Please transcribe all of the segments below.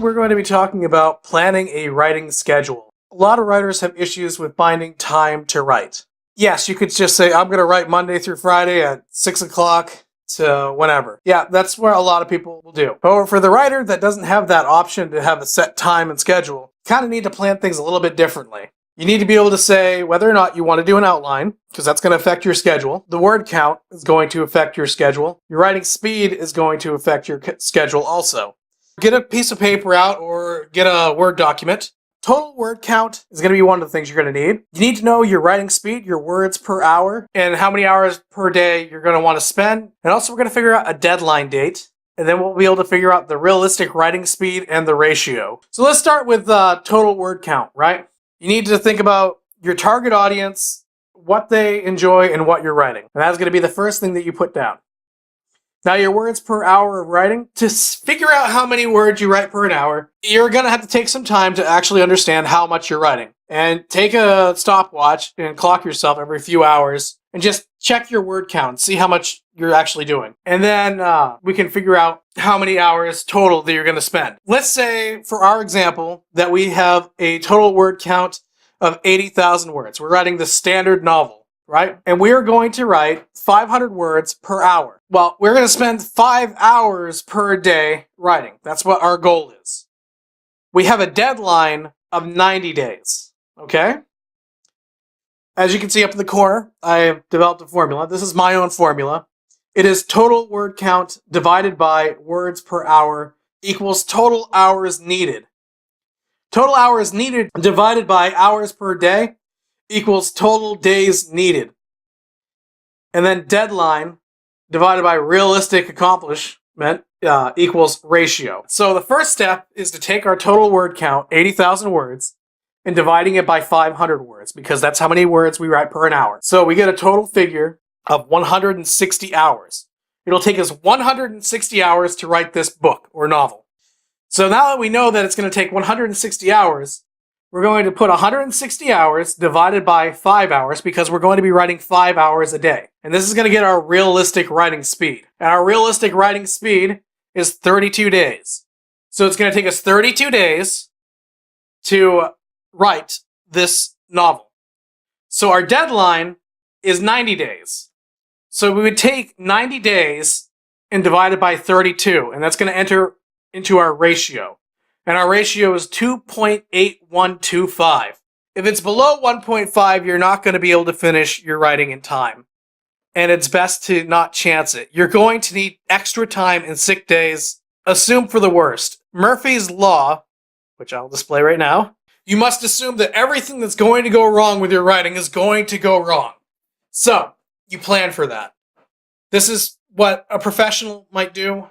we're going to be talking about planning a writing schedule. A lot of writers have issues with finding time to write. Yes, you could just say, I'm going to write Monday through Friday at 6 o'clock to whenever. Yeah, that's where a lot of people will do. However, for the writer that doesn't have that option to have a set time and schedule, you kind of need to plan things a little bit differently. You need to be able to say whether or not you want to do an outline, because that's going to affect your schedule. The word count is going to affect your schedule. Your writing speed is going to affect your schedule also. Get a piece of paper out or get a Word document. Total word count is going to be one of the things you're going to need. You need to know your writing speed, your words per hour, and how many hours per day you're going to want to spend. And also we're going to figure out a deadline date. And then we'll be able to figure out the realistic writing speed and the ratio. So let's start with total word count, right? You need to think about your target audience, what they enjoy, and what you're writing. And that's going to be the first thing that you put down. Now, your words per hour of writing, to figure out how many words you write per an hour, you're going to have to take some time to actually understand how much you're writing. And take a stopwatch and clock yourself every few hours and just check your word count, see how much you're actually doing. And then we can figure out how many hours total that you're going to spend. Let's say, for our example, that we have a total word count of 80,000 words. We're writing the standard novel, right? And we are going to write 500 words per hour. Well, we're going to spend 5 hours per day writing. That's what our goal is. We have a deadline of 90 days, okay? As you can see up in the corner, I have developed a formula. This is my own formula. It is total word count divided by words per hour equals total hours needed. Total hours needed divided by hours per day equals total days needed. And then deadline divided by realistic accomplishment equals ratio. So the first step is to take our total word count, 80,000 words, and dividing it by 500 words, because that's how many words we write per an hour. So we get a total figure of 160 hours. It'll take us 160 hours to write this book or novel. So now that we know that it's going to take 160 hours, we're going to put 160 hours divided by 5 hours, because we're going to be writing 5 hours a day. And this is going to get our realistic writing speed. And our realistic writing speed is 32 days. So it's going to take us 32 days to write this novel. So our deadline is 90 days. So we would take 90 days and divide it by 32, and that's going to enter into our ratio. And our ratio is 2.8125. If it's below 1.5, you're not going to be able to finish your writing in time. And it's best to not chance it. You're going to need extra time and sick days. Assume for the worst. Murphy's Law, which I'll display right now, you must assume that everything that's going to go wrong with your writing is going to go wrong. So, you plan for that. This is what a professional might do.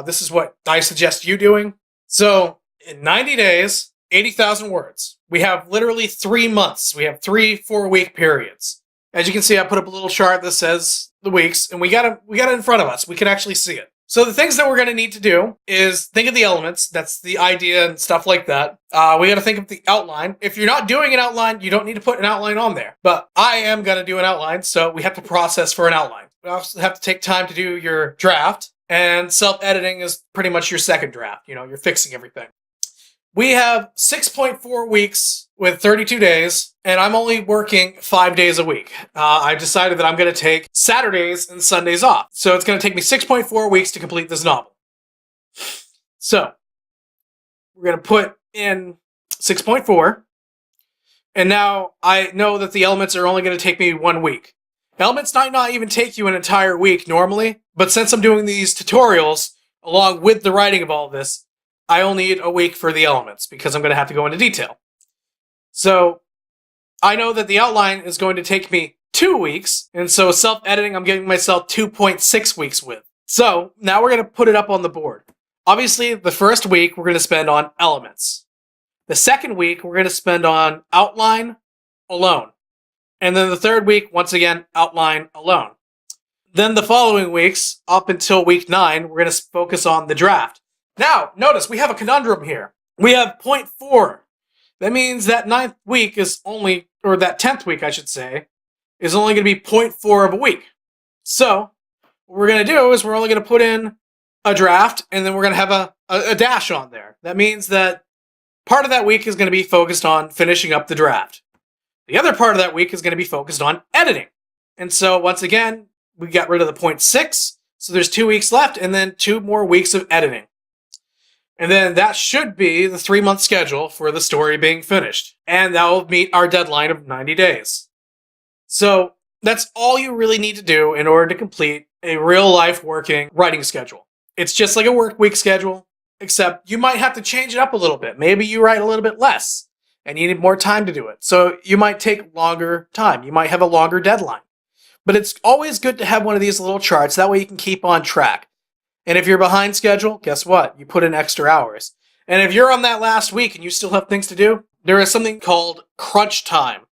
This is what I suggest you doing. So, in 90 days, 80,000 words. We have literally 3 months. We have 3 4-week periods. As you can see, I put up a little chart that says the weeks, and we got it in front of us. We can actually see it. So the things that we're going to need to do is think of the elements. That's the idea and stuff like that. We got to think of the outline. If you're not doing an outline, you don't need to put an outline on there. But I am going to do an outline, so we have to process for an outline. We also have to take time to do your draft, and self-editing is pretty much your second draft. You know, you're fixing everything. We have 6.4 weeks with 32 days, and I'm only working 5 days a week. I've decided that I'm going to take Saturdays and Sundays off. So it's going to take me 6.4 weeks to complete this novel. So we're going to put in 6.4, and now I know that the elements are only going to take me 1 week. Elements might not even take you an entire week normally, but since I'm doing these tutorials along with the writing of all of this, I only need a week for the elements because I'm going to have to go into detail. So I know that the outline is going to take me 2 weeks, and so self-editing I'm giving myself 2.6 weeks with. So now we're going to put it up on the board. Obviously, the first week we're going to spend on elements. The second week we're going to spend on outline alone. And then the third week, once again, outline alone. Then the following weeks, up until week 9, we're going to focus on the draft. Now, notice we have a conundrum here. We have 0.4. That means that 9th week is only, or that 10th week, I should say, is only going to be 0.4 of a week. So, what we're going to do is we're only going to put in a draft, and then we're going to have a dash on there. That means that part of that week is going to be focused on finishing up the draft. The other part of that week is going to be focused on editing. And so once again, we got rid of the 0.6. So there's 2 weeks left and then 2 more weeks of editing. And then that should be the 3-month schedule for the story being finished. And that will meet our deadline of 90 days. So that's all you really need to do in order to complete a real-life working writing schedule. It's just like a work week schedule, except you might have to change it up a little bit. Maybe you write a little bit less, and you need more time to do it. So you might take longer time. You might have a longer deadline. But it's always good to have one of these little charts. That way you can keep on track. And if you're behind schedule, guess what? You put in extra hours. And if you're on that last week and you still have things to do, there is something called crunch time.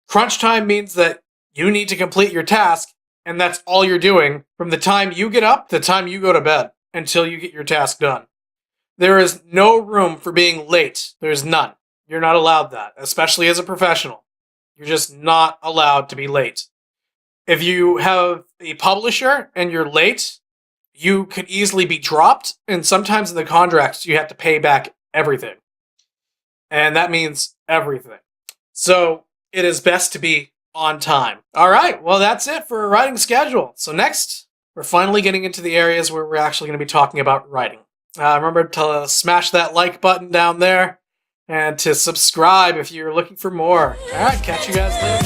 Crunch time means that you need to complete your task, and that's all you're doing from the time you get up to the time you go to bed until you get your task done. There is no room for being late. There's none. You're not allowed that, especially as a professional. You're just not allowed to be late. If you have a publisher and you're late, you could easily be dropped, and sometimes in the contracts you have to pay back everything. And that means everything. So it is best to be on time. All right, well, that's it for a writing schedule. So next, we're finally getting into the areas where we're actually going to be talking about writing. Remember to smash that like button down there and to subscribe if you're looking for more. All right, catch you guys later.